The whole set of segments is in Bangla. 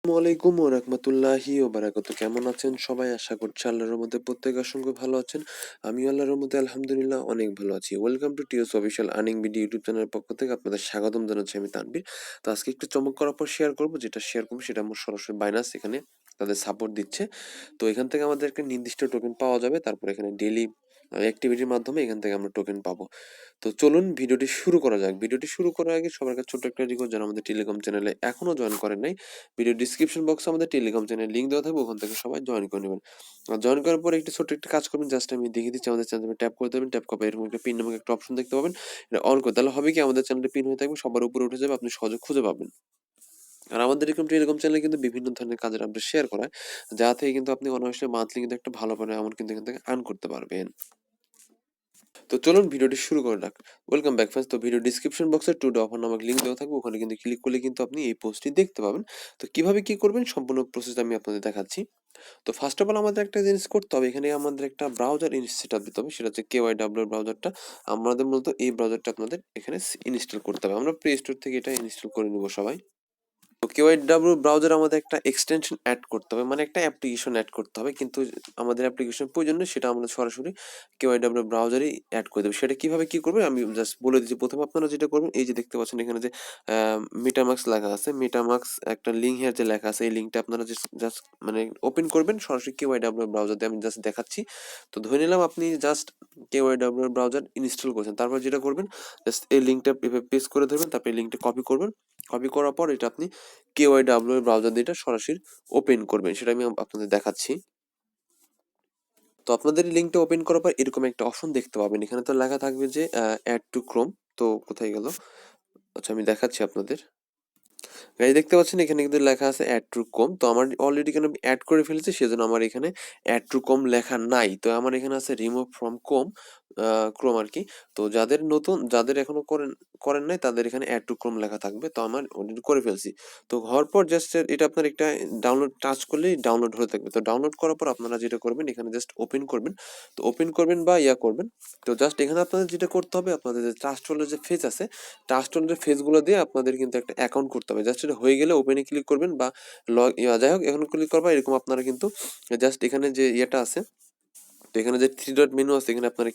আসসালামু আলাইকুম ওয়া রাহমাতুল্লাহি ওয়া বারাকাতুহু। কেমন আছেন সবাই? আশা করছি আল্লাহর রহমতে প্রত্যেকে অসংখ্য ভালো আছেন। আমিও আল্লাহর রহমতে আলহামদুলিল্লাহ অনেক ভালো আছি। ওয়েলকাম টু টিওস অফিসিয়াল আর্নিং ভিডিও ইউটিউব চ্যানেলের পক্ষ থেকে আপনাদের স্বাগতম জানাচ্ছি আমি তানভীর। তো আজকে একটু চমৎকার অফার শেয়ার করব, যেটা শেয়ার করব সেটা আমার সরাসরি বাইনান্স এখানে তাদের সাপোর্ট দিচ্ছে। তো এখান থেকে আমাদের একটা নির্দিষ্ট টোকেন পাওয়া যাবে। তারপর এখানে ডেইলি অ্যাক্টিভিটির মাধ্যমে এখান থেকে আমরা টোকেন পাবো। তো চলুন ভিডিওটি শুরু করা যাক। ভিডিওটি শুরু করার আগে সবার কাছে ছোট্ট একটা রিকোয়েস্ট, যারা আমাদের টেলিগ্রাম চ্যানেলে এখনো জয়েন করেন নাই, ভিডিও ডিসক্রিপশন বক্সে আমাদের টেলিগ্রাম চ্যানেল লিংক দেওয়া থাকবে, ওখান থেকে সবাই জয়েন করে নেবেন। আর জয়েন করার পরে একটি ছোট্ট একটা কাজ করবেন, জাস্ট আমি দেখিয়ে দিচ্ছি। আমাদের চ্যানেলে ট্যাপ করে দেবেন, ট্যাপ করে এরকম একটা পিন নামক একটা অপশন দেখতে পাবেন, এটা অন করে তাহলে হবে কি, আমাদের চ্যানেলটা পিন হয়ে থাকবে, সবার উপরে উঠে যাবে, আপনি সহজে খুঁজে পাবেন। আর আমাদের এরকম টেলিগ্রাম চ্যানেলে কিন্তু বিভিন্ন ধরনের কাজের আপডেট শেয়ার করা হয়, যা থেকে কিন্তু আপনি অনায়াসে মান্থলি কিন্তু একটা ভালো পরিমাণে অ্যামাউন্ট কিন্তু এখান থেকে আর্ন করতে পারবেন। তো চলুন ভিডিওটি শুরু করে রাখ। Welcome back friends. তো ভিডিও ডিসক্রিপশন বক্সে টু ডে অফার নামক লিঙ্ক দেওয়া থাকবে, ওখানে কিন্তু ক্লিক করলে কিন্তু আপনি এই পোস্টটি দেখতে পাবেন। তো কিভাবে কি করবেন সম্পূর্ণ প্রসেস আমি আপনাদের দেখাচ্ছি। তো ফার্স্ট অফ অল আমাদের একটা জিনিস করতে হবে, এখানে আমাদের একটা ব্রাউজার সেট আপ দিতে হবে, সেটা হচ্ছে KYW ব্রাউজারটা। আমাদের মূলত এই ব্রাউজারটা আপনাদের এখানে ইনস্টল করতে হবে। আমরা প্লে স্টোর থেকে এটা ইনস্টল করে নিব সবাই। তো KYW ব্রাউজার আমাদের একটা এক্সটেনশন অ্যাড করতে হবে, মানে একটা অ্যাপ্লিকেশন অ্যাড করতে হবে, কিন্তু আমাদের অ্যাপ্লিকেশন প্রয়োজন নেই, সেটা আমরা সরাসরি KYW ব্রাউজারেই অ্যাড করে দেবো। সেটা কিভাবে কি করবে আমি জাস্ট বলে দিচ্ছি। প্রথমে আপনারা যেটা করবেন, এই যে দেখতে পাচ্ছেন এখানে যে মেটামাস্ক লেখা আছে, মেটামাস্ক একটা লিঙ্ক হেয়ার যে লেখা আছে, এই লিঙ্কটা আপনারা জাস্ট মানে ওপেন করবেন সরাসরি KYW ব্রাউজার দিয়ে। আমি জাস্ট দেখাচ্ছি। তো ধরে নিলাম আপনি জাস্ট KYW ব্রাউজার ইনস্টল করেছেন, তারপর যেটা করবেন জাস্ট এই লিঙ্কটা পেস্ট করে ধরবেন, তারপর এই লিঙ্কটা কপি করবেন। কপি করার পর এটা আপনি KYW এর ব্রাউজার দিয়ে এটা সরাসরি ওপেন করবেন, সেটা আমি আপনাদের দেখাচ্ছি। তো আপনাদের এই লিঙ্কটা ওপেন করার পর এরকম একটা অপশন দেখতে পাবেন, এখানে তো লেখা থাকবে যে অ্যাড টু ক্রোম। তো কোথায় গেল? আচ্ছা আমি দেখাচ্ছি আপনাদের। গাইজ দেখতে পাচ্ছেন এখানে কিন্তু লেখা আছে অ্যাড টু ক্রোম। তো আমার অলরেডি এখানে অ্যাড করে ফেলেছি, সেজন্য আমার এখানে অ্যাড টু ক্রোম লেখা নাই। তো আমার এখানে আছে রিমুভ ফ্রম ক্রোম আর কি। তো যাদের নতুন, যাদের এখনো করেন করেন নাই, তাদের এখানে অ্যাড টু ক্রোম লেখা থাকবে। তো আমার অলরেডি করে ফেলছি। তো হওয়ার পর জাস্ট এটা আপনার একটা ডাউনলোড টাচ করলেই ডাউনলোড হয়ে থাকবে। তো ডাউনলোড করার পর আপনারা যেটা করবেন, এখানে জাস্ট ওপেন করবেন। তো ওপেন করবেন বা করবেন। তো জাস্ট এখানে আপনাদের যেটা করতে হবে, আপনাদের যে ট্রাস্ট ওয়ালের যে ফেজ আছে, ট্রাস্ট ওয়ালের ফেজগুলো দিয়ে আপনাদের কিন্তু একটা অ্যাকাউন্ট করতে হবে। জাস্ট এটা হয়ে গেলে ওপেনে ক্লিক করবেন বা যাই হোক এখন ক্লিক করবা, এরকম আপনারা কিন্তু জাস্ট এখানে যে ইয়েটা আছে, তো এখানে যে থ্রি ডট মেনু আছে, এখানে আপনারা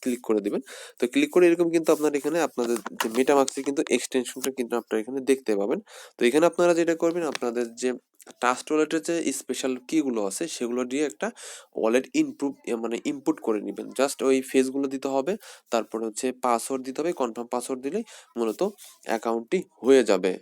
ক্লিক করে দিবেন। তো ক্লিক করে এরকম কিন্তু আপনার এখানে আপনাদের যে মেটামাস্কের কিন্তু এক্সটেনশনটা কিন্তু আপনারা এখানে দেখতে পাবেন। তো এখানে আপনারা যেটা করবেন, আপনাদের যে ট্রাস্ট ওয়ালেটের যে স্পেশাল কিগুলো আছে, সেগুলো দিয়ে একটা ওয়ালেট মানে ইনপুট করে নেবেন। জাস্ট ওই ফেজগুলো দিতে হবে, তারপর হচ্ছে পাসওয়ার্ড দিতে হবে। কনফার্ম পাসওয়ার্ড দিলেই মূলত অ্যাকাউন্টটি হয়ে যাবে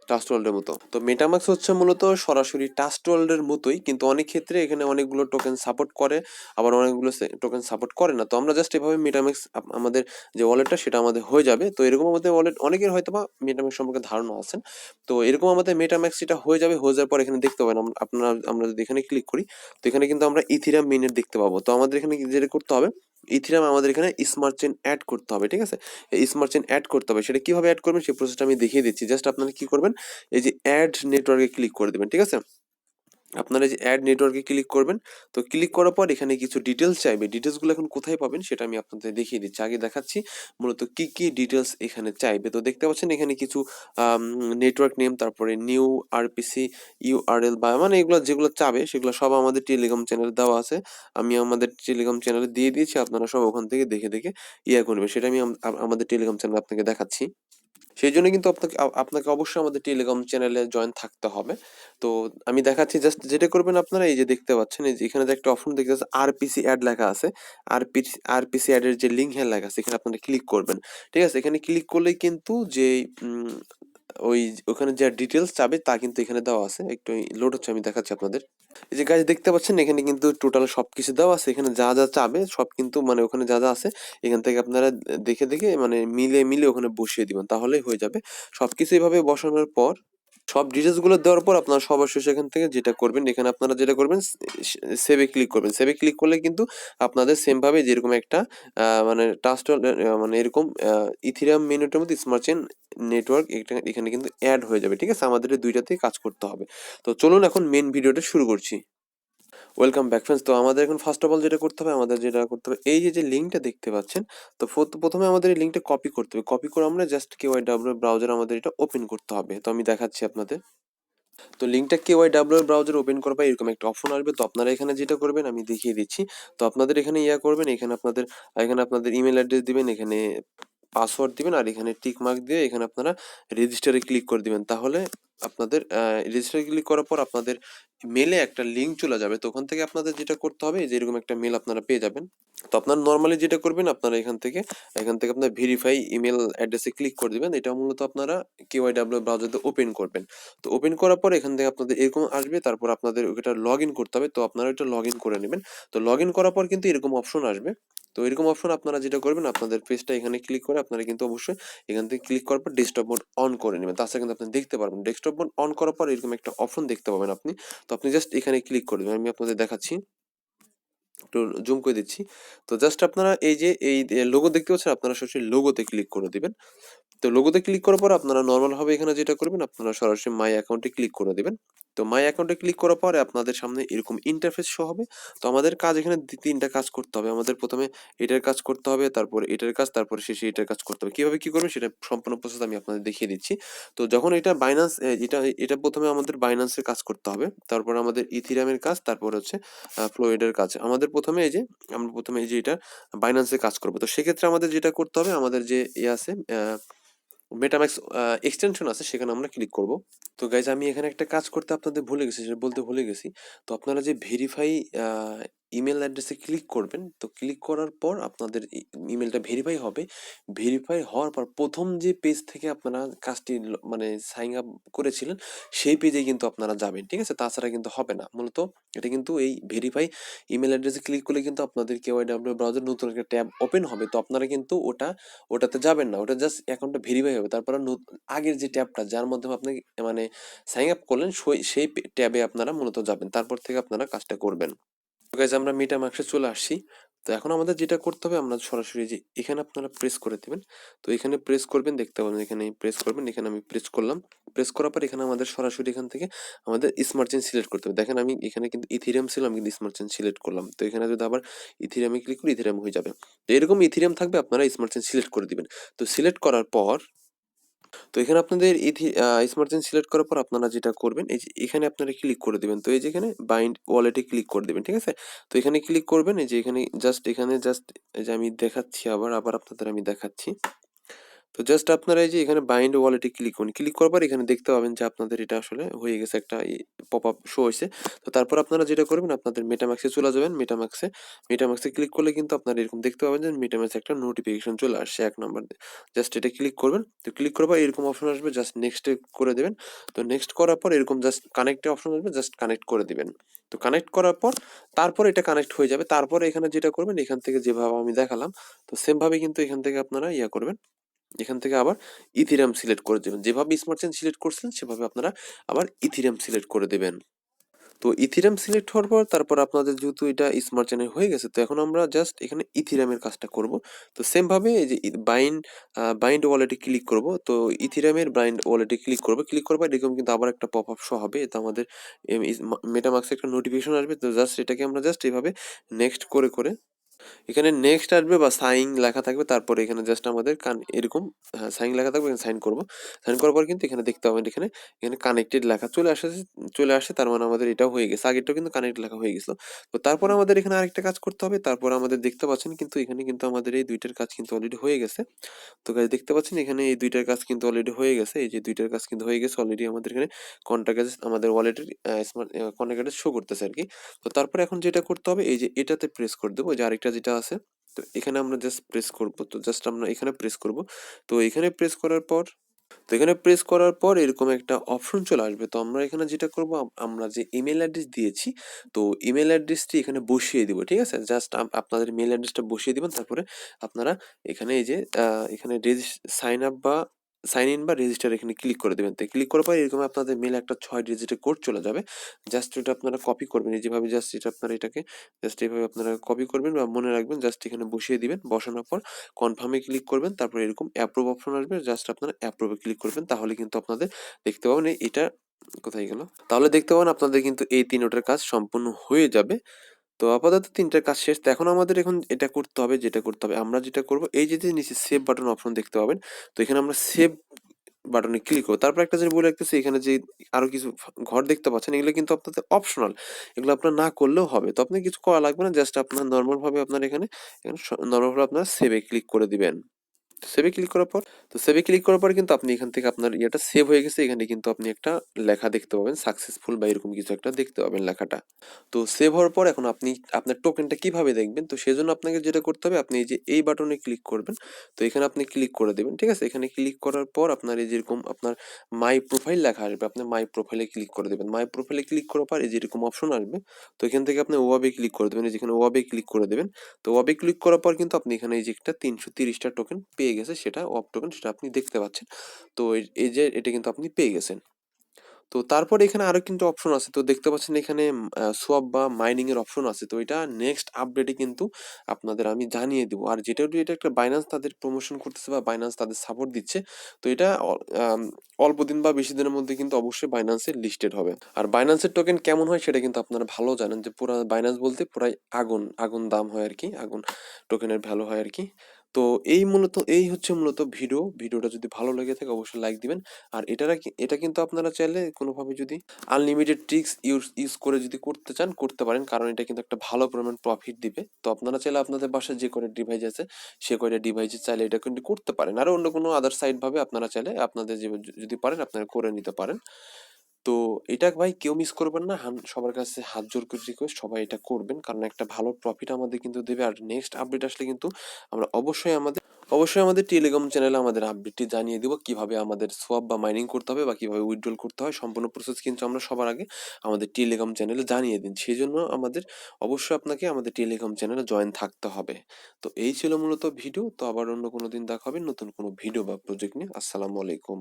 ট্রাস্ট ওয়ার্ল্ডের মতো। তো মেটামাস্ক হচ্ছে মূলত সরাসরি ট্রাস্ট ওয়ার্ল্ডের মতোই, কিন্তু অনেক ক্ষেত্রে এখানে অনেকগুলো টোকেন সাপোর্ট করে, আবার অনেকগুলো টোকেন সাপোর্ট করে না। তো আমরা জাস্ট এভাবে মেটামাস্ক আমাদের যে ওয়ালেটটা সেটা আমাদের হয়ে যাবে। তো এরকম আমাদের ওয়ালেট অনেকের হয়তো বা মেটামাস্ক সম্পর্কে ধারণা আছেন। তো এরকম আমাদের মেটামাস্ক সেটা হয়ে যাবে। হয়ে যাওয়ার পর এখানে দেখতে পাবেন, আপনারা আমরা যদি এখানে ক্লিক করি, তো এখানে কিন্তু আমরা ইথিরিয়াম মিনের দেখতে পাবো। তো আমাদের এখানে যেটা করতে হবে, ইথিরিয়াম আমাদের এখানে স্মার্ট চেইন অ্যাড করতে হবে, ঠিক আছে? এই স্মার্ট চেইন অ্যাড করতে হবে, সেটা কিভাবে অ্যাড করবেন সেই প্রসেসটা আমি দেখিয়ে দিচ্ছি। জাস্ট আপনারা কি করবেন, এই যে অ্যাড নেটওয়ার্কে ক্লিক করে দিবেন, ঠিক আছে? আপনারা যে অ্যাড নেটওয়ার্কে ক্লিক করবেন। তো ক্লিক করার পর এখানে কিছু ডিটেলস চাইবে। ডিটেলসগুলো এখন কোথায় পাবেন সেটা আমি আপনাদের দেখিয়ে দিচ্ছি। আগে দেখাচ্ছি মূলত কি কি ডিটেলস এখানে চাইবে। তো দেখতে পাচ্ছেন এখানে কিছু নেটওয়ার্ক নেম, তারপরে নিউ আরপিসি ইউআরএল বা মানে এগুলো যেগুলো চাবে সেগুলো সব আমাদের টেলিগ্রাম চ্যানেলে দেওয়া আছে। আমি আমাদের টেলিগ্রাম চ্যানেলে দিয়ে দিয়েছি, আপনারা সব ওখান থেকে দেখে দেখে করবেন। সেটা আমি আমাদের টেলিগ্রাম চ্যানেলে আপনাকে দেখাচ্ছি। সেইজন্য কিন্তু আপনাকে অবশ্যই আমাদের টেলিগ্রাম চ্যানেলে জয়েন থাকতে হবে। তো আমি দেখাচ্ছি, জাস্ট যেটা করবেন আপনারা, এই যে দেখতে পাচ্ছেন, এই যে এখানে যে একটা অপশন দেখতে পাচ্ছেন আরপিসি অ্যাড লেখা আছে, আরপিসি অ্যাড এর যে লিংক হ্যাঁ লেখা আছে, এখানে আপনারা ক্লিক করবেন। ঠিক আছে? এখানে ক্লিক করলেই কিন্তু যে উম ওই ওখানে যা ডিটেইলস চাবে তা কিন্তু এখানে দেওয়া আছে। একটু লোড হচ্ছে, আমি দেখাচ্ছি আপনাদের। এই যে গাইস দেখতে পাচ্ছেন এখানে কিন্তু টোটাল সবকিছু দেওয়া আছে। এখানে যা যা চাবে সব কিন্তু মানে ওখানে যা যা আছে এখান থেকে আপনারা দেখে দেখে মানে মিলে ওখানে বসিয়ে দিবেন, তাহলেই হয়ে যাবে। সবকিছু এভাবে বসানোর পর, সব ডিটেলস গুলো দেওয়ার পর আপনারা সবার শেষে এখান থেকে যেটা করবেন, এখানে আপনারা যেটা করবেন সেভে ক্লিক করবেন। সেভে ক্লিক করলে কিন্তু আপনাদের সেম ভাবে যেরকম একটা মানে ট্রাস্ট মানে এরকম ইথিরিয়াম মিনিটের মধ্যে স্মার্ট চেইন নেটওয়ার্ক এখানে কিন্তু অ্যাড হয়ে যাবে। ঠিক আছে? আমাদের এই দুইটাতেই কাজ করতে হবে। তো চলুন এখন মেন ভিডিওটা শুরু করছি। Welcome back friends. তো আমাদের এখন ফার্স্ট অফ অল যেটা করতে হবে, আমাদের যেটা করতে হবে, এই যে লিঙ্কটা দেখতে পাচ্ছেন, তো প্রথমে আমাদের এই লিঙ্কটা কপি করতে হবে। কপি করে আমরা জাস্ট KYW ব্রাউজার আমাদের এটা ওপেন করতে হবে। তো আমি দেখাচ্ছি আপনাদের। তো লিঙ্কটা KYW ব্রাউজার ওপেন করার পর এরকম একটা অপশন আসবে। তো আপনারা এখানে যেটা করবেন আমি দেখিয়ে দিচ্ছি। তো আপনাদের এখানে করবেন, এখানে আপনাদের ইমেল অ্যাড্রেস দিবেন, এখানে পাসওয়ার্ড দিবেন, আর এখানে টিক মার্ক দিয়ে এখানে আপনারা রেজিস্টারে ক্লিক করে দিবেন। তাহলে আপনাদের রেজিস্টারে ক্লিক করার পর আপনাদের মেলে একটা লিঙ্ক চলে যাবে। তো ওখান থেকে আপনাদের যেটা করতে হবে, যে এরকম একটা মেল আপনারা পেয়ে যাবেন। তো আপনারা নরমালি যেটা করবেন, আপনারা এখান থেকে আপনার ভেরিফাই ইমেল অ্যাড্রেসে ক্লিক করে দিবেন। এটা মূলত আপনারা KYW ব্রাউজারে ওপেন করবেন। তো ওপেন করার পর এখান থেকে আপনাদের এরকম আসবে, তারপর আপনাদের ওটা লগইন করতে হবে। তো আপনারা এটা লগইন করে নেবেন। তো লগইন করার পর কিন্তু এরকম অপশন আসবে। তো এরকম অপশন আপনারা যেটা করবেন, আপনাদের পেজটা এখানে ক্লিক করে আপনারা কিন্তু অবশ্যই এখান থেকে ক্লিক করার পর ডেস্কটপ মোড অন করে নেবেন। তাছাড়া কিন্তু আপনি দেখতে পারবেন। ডেস্কটপ মোড অন করার পর এরকম একটা অপশন দেখতে পাবেন আপনি। তো আপনি জাস্ট এখানে ক্লিক করে দেবেন। আমি আপনাদের দেখাচ্ছি, একটু জুম করে দিচ্ছি। তো জাস্ট আপনারা এই লোগো দেখতে পাচ্ছেন, আপনারা সরাসরি লোগোতে ক্লিক করে দিবেন। তো লোগোতে ক্লিক করার পর আপনারা নরমাল ভাবে এখানে যেটা করবেন, আপনারা সরাসরি মাই অ্যাকাউন্টে ক্লিক করে দিবেন। তো মাই অ্যাকাউন্টে ক্লিক করার পরে আপনাদের সামনে এরকম ইন্টারফেস শো হবে। তো আমাদের কাজ এখানে তিনটা কাজ করতে হবে। আমাদের প্রথমে এটার কাজ করতে হবে, তারপরে এটার কাজ, তারপরে শেষে এটার কাজ করতে হবে। কিভাবে কি করবেন সেটা সম্পূর্ণ প্রসেস আমি আপনাদের দেখিয়ে দিচ্ছি। তো যখন এটা বাইন্যান্স, এটা প্রথমে আমাদের বাইন্যান্সের কাজ করতে হবে, তারপর আমাদের ইথিরিয়ামের কাজ, তারপর হচ্ছে ফ্লোয়েডের কাজ। আমাদের প্রথমে আমরা প্রথমে এটা বাইন্যান্সে কাজ করব। তো সেক্ষেত্রে আমাদের যেটা করতে হবে, আমাদের যে আছে মেটাম্যাক্স এক্সটেনশন আছে, সেখানে আমরা ক্লিক করব। তো গাইজ আমি এখানে একটা কাজ করতে আপনাদের ভুলে গেছি, সেটা বলতে ভুলে গেছি। তো আপনারা যে ভেরিফাই ইমেল অ্যাড্রেসে ক্লিক করবেন, তো ক্লিক করার পর আপনাদের ইমেলটা ভেরিফাই হবে। ভেরিফাই হওয়ার পর প্রথম যে পেজ থেকে আপনারা কাজটি মানে সাইন আপ করেছিলেন, সেই পেজে কিন্তু আপনারা যাবেন, ঠিক আছে? তাছাড়া কিন্তু হবে না। মূলত এটা কিন্তু এই ভেরিফাই ইমেল অ্যাড্রেসে ক্লিক করলে কিন্তু আপনাদের KYW ব্রাউজার নতুন একটা ট্যাব ওপেন হবে। তো আপনারা কিন্তু ওটাতে যাবেন না। ওটা জাস্ট অ্যাকাউন্টটা ভেরিফাই হবে। তারপরে আগের যে ট্যাবটা যার মাধ্যমে আপনি মানে সাইন আপ করলেন, সেই ট্যাবে আপনারা মূলত যাবেন। তারপর থেকে আপনারা কাজটা করবেন। তো গাইজ আমরা মেটামাস্কে চলে আসছি। তো এখন আমাদের যেটা করতে হবে, আমরা সরাসরি যে এখানে আপনারা প্রেস করে দিবেন। তো এখানে প্রেস করবেন, দেখতে পাবেন এখানে প্রেস করবেন। এখানে আমি প্রেস করলাম। প্রেস করার পর এখানে আমাদের সরাসরি এখান থেকে আমাদের স্মার্ট চেইন সিলেক্ট করতে হবে। দেখেন আমি এখানে কিন্তু ইথেরিয়াম ছিল, আমি কিন্তু স্মার্ট চেইন সিলেক্ট করলাম। তো এখানে যদি আবার ইথেরিয়ামে ক্লিক করি, ইথেরিয়াম হয়ে যাবে। তো এরকম ইথেরিয়াম থাকবে, আপনারা স্মার্ট চেইন সিলেক্ট করে দিবেন। তো সিলেক্ট করার পর, তো এখানে আপনাদের স্মার্ট চেইন সিলেক্ট করার পর আপনারা যেটা করবেন, এই যে এখানে আপনারা ক্লিক করে দিবেন। তো এই যে এখানে বাইন্ড ওয়ালেটে ক্লিক করে দিবেন, ঠিক আছে? তো এখানে ক্লিক করবেন, এই যে এখানে জাস্ট এই যে আমি দেখাচ্ছি, আবার আপনাদের আমি দেখাচ্ছি। তো জাস্ট আপনারা এই যে এখানে বাইন্ড ওয়ালেটে ক্লিক করুন। ক্লিক করার পর এখানে দেখতে পাবেন যে আপনাদের এটা আসলে হয়ে গেছে, একটা পপআপ শো হইছে। তো তারপর আপনারা যেটা করবেন, আপনাদের মেটাম্যাক্সে চলে যাবেন। মেটাম্যাক্সে ক্লিক করলে কিন্তু আপনারা এরকম দেখতে পাবেন যে মেটাম্যাক্সে একটা নোটিফিকেশন চলে আসছে ১ নাম্বার। জাস্ট এটা ক্লিক করবেন। তো ক্লিক করার পর এরকম অপশন আসবে, জাস্ট নেক্সট এ করে দিবেন। তো নেক্সট করার পর এরকম জাস্ট কানেক্ট এর অপশন আসবে, জাস্ট কানেক্ট করে দিবেন। তো কানেক্ট করার পর তারপর এটা কানেক্ট হয়ে যাবে। তারপরে এখানে যেটা করবেন, এখান থেকে যেভাবে আমি দেখালাম, তো সেম ভাবে কিন্তু এখান থেকে আপনারা করবেন। এখান থেকে আবার ইথিরিয়াম সিলেক্ট করে দিবেন। যেভাবে স্মার্ট চেইন সিলেক্ট করছিলেন, সেভাবে আপনারা আবার ইথিরিয়াম সিলেক্ট করে দিবেন। তো ইথিরিয়াম সিলেক্ট হওয়ার পর তারপর আপনাদের যেহেতু এটা স্মার্ট চেইন হয়ে গেছে, তো এখন আমরা জাস্ট এখানে ইথিরিয়ামের কাজটা করব। তো সেম ভাবে এই যে বাইন্ড ওয়ালেটে ক্লিক করব। তো ইথিরিয়ামের বাইন্ড ওয়ালেটে ক্লিক করব। ক্লিক করার পর এরকম কিন্তু আবার একটা পপআপ শো হবে। এটা আমাদের মেটামাস্কে একটা নোটিফিকেশন আসবে। তো জাস্ট এটাকে আমরা জাস্ট এভাবে নেক্সট করে এখানে নেক্সট আসবে বা সাইন লেখা থাকবে। তারপরে এখানে জাস্ট আমাদের এরকম সাইন লেখা থাকবে, এখানে সাইন করব। সাইন করার পর কিন্তু এখানে দেখতে পাবেন, এখানে কানেক্টেড লেখা চলে আসে। তার মানে আমাদের এটাও হয়ে গেছে। আগেরটাও কিন্তু কানেক্ট লেখা হয়ে গেছিল। তো তারপর আমাদের এখানে আরেকটা কাজ করতে হবে। তারপর আমাদের দেখতে পাচ্ছেন কিন্তু এখানে কিন্তু আমাদের এই ২ টার কাজ কিন্তু অলরেডি হয়ে গেছে। তো গাইস দেখতে পাচ্ছেন এখানে এই ২ টার কাজ কিন্তু অলরেডি হয়ে গেছে। এই যে ২ টার কাজ কিন্তু হয়ে গেছে অলরেডি। আমাদের এখানে কন্টাক্ট অ্যাড্রেস আমাদের ওয়ালেটের স্মার্ট কন্টাক্ট অ্যাড্রেস শো করতেছে আরকি। তো তারপরে এখন যেটা করতে হবে, এই যে এটাতে প্রেস করে দেব। ওই যে আরেকটা যেটা আছে, তো এখানে আমরা জাস্ট প্রেস করব। তো জাস্ট আমরা এখানে প্রেস করব। তো এখানে প্রেস করার পর, এরকম একটা অপশন চলে আসবে। তো আমরা এখানে যেটা করব, আমরা যে ইমেল অ্যাড্রেস দিয়েছি, তো ইমেল অ্যাড্রেসটি এখানে বসিয়ে দিব, ঠিক আছে? জাস্ট আপনাদের মেইল অ্যাড্রেসটা বসিয়ে দিবেন। তারপরে আপনারা এখানে এই যে এখানে সাইন আপ বা সাইন ইন বা রেজিস্টার এখানে ক্লিক করে দিবেন। তো ক্লিক করার পর এরকম আপনাদের মেইলে একটা ৬ ডিজিটের কোড চলে যাবে। জাস্ট এটা আপনারা কপি করবেন। এই যেভাবে জাস্ট এটা আপনারা এটাকে জাস্ট এভাবে আপনারা কপি করবেন বা মনে রাখবেন। জাস্ট এখানে বসিয়ে দিবেন। বসানোর পর কনফার্মে ক্লিক করবেন। তারপর এরকম অ্যাপ্রুভ অপশন আসবে। জাস্ট আপনারা অ্যাপ্রুভে ক্লিক করবেন। তাহলে কিন্তু আপনাদের দেখতে পাবেন এটা কোথায় গেল? তাহলে দেখতে পাবেন আপনাদের কিন্তু এই ৩ ওটার কাজ সম্পূর্ণ হয়ে যাবে। তো আপাতত ৩ টার কাজ শেষ। তো এখন আমাদের এটা করতে হবে, আমরা যেটা করব, এই যে নিচে সেভ বাটন অপশন দেখতে পাবেন। তো এখানে আমরা সেভ বাটনে ক্লিক করব। তারপর একটা জিনিস বলে রাখতেছি, এখানে যে আরো কিছু ঘর দেখতে পাচ্ছেন, এগুলো কিন্তু আপনাদের অপশনাল। এগুলো আপনার না করলেও হবে। তো আপনার কিছু করা লাগবে না। জাস্ট আপনার নরমাল ভাবে আপনার এখানে নরমাল ভাবে আপনার সেভ এ ক্লিক করে দিবেন। সেভে ক্লিক করার পর সেভে ক্লিক করার পরে কিন্তু আপনি এখান থেকে আপনার ইয়েটা সেভ হয়ে গেছে। এখানে কিন্তু আপনি একটা লেখা দেখতে পাবেন, সাকসেসফুল বা এরকম কিছু একটা দেখতে পাবেন লেখাটা। তো সেভ হওয়ার পর এখন আপনি আপনার টোকেনটা কিভাবে দেখবেন? তো সেজন্য আপনাকে যেটা করতে হবে, আপনি এই যে এই বাটনে ক্লিক করবেন। তো এখানে আপনি ক্লিক করে দিবেন। ঠিক আছে? এখানে ক্লিক করার পর আপনার এই যেরকম আপনার মাই প্রোফাইল লেখা আসবে, আপনি মাই প্রোফাইলে ক্লিক করে দিবেন। মাই প্রোফাইলে ক্লিক করার পর এই যে এরকম অপশন আসবে। তো এখান থেকে আপনি ওয়াবে ক্লিক করে দিবেন। এই যেখানে ওয়াবে ক্লিক করে দিবেন। তো ওয়াবে ক্লিক করার পর কিন্তু আপনি এখানে এই যে একটা ৩৩০ টা টোকেন পেয়ে গেছে, সেটা ওয়াব টোকেন, সেটা আপনি দেখতে পাচ্ছেন। তো এই যে এটা কিন্তু আপনি পেয়ে গেছেন। তো তারপরে এখানে আরো কিন্তু অপশন আছে। তো দেখতে পাচ্ছেন এখানে সোয়াপ বা মাইনিং এর অপশন আছে। তো এটা নেক্সট আপডেটে কিন্তু আপনাদের আমি জানিয়ে দিব। আর যেহেতু এটা একটা বাইন্যান্স তাদের প্রমোশন করতেছে বা বাইন্যান্স তাদের সাপোর্ট দিচ্ছে, তো এটা অল্প দিন বা বেশি দিনের মধ্যে কিন্তু অবশ্যই বাইন্যান্সে লিস্টেড হবে। আর বাইন্যান্সের টোকেন কেমন হয় সেটা কিন্তু আপনারা ভালো জানেন, যে পুরা বাইন্যান্স বলতে পুরাই আগুন, আগুন দাম হয় আরকি। আগুন টোকেনের ভ্যালু হয় আরকি। তো এই হচ্ছে মূলত ভিডিও। ভিডিওটা যদি ভালো লেগে থাকে অবশ্যই লাইক দিবেন। আর এটা কিন্তু আপনারা চাইলে কোনোভাবে যদি আনলিমিটেড ট্রিক্স ইউজ করে যদি করতে চান করতে পারেন, কারণ এটা কিন্তু একটা ভালো পরিমাণ প্রফিট দিবে। তো আপনারা চাইলে আপনাদের বাসায় যে কয়টা ডিভাইস আছে সে কয়টা ডিভাইসে চাইলে এটা কিন্তু করতে পারেন। আর অন্য কোনো আদার সাইড ভাবে আপনারা চাইলে আপনাদের যে যদি পারেন আপনারা করে নিতে পারেন। তো এটা ভাই কেউ মিস করবেন না। সবার কাছে হাত জোর করে রিকোয়েস্ট, সবাই এটা করবেন, কারণ একটা ভালো প্রফিট আমাদের কিন্তু দেবে। আর নেক্সট আপডেট আসলে কিন্তু আমরা অবশ্যই আমাদের টেলিগ্রাম চ্যানেলে আমাদের আপডেটটি জানিয়ে দিব, কিভাবে আমাদের সোয়াপ বা মাইনিং করতে হবে বা কিভাবে উইথড্রল করতে হয়। সম্পূর্ণ প্রসেস কিন্তু আমরা সবার আগে আমাদের টেলিগ্রাম চ্যানেলে জানিয়ে দিন। সেই জন্য অবশ্যই আপনাকে আমাদের টেলিগ্রাম চ্যানেলে জয়েন থাকতে হবে। তো এই ছিল মূলত ভিডিও। তো আবার অন্য কোনো দিন দেখা হবে নতুন কোনো ভিডিও বা প্রজেক্ট নিয়ে। আসসালামু আলাইকুম।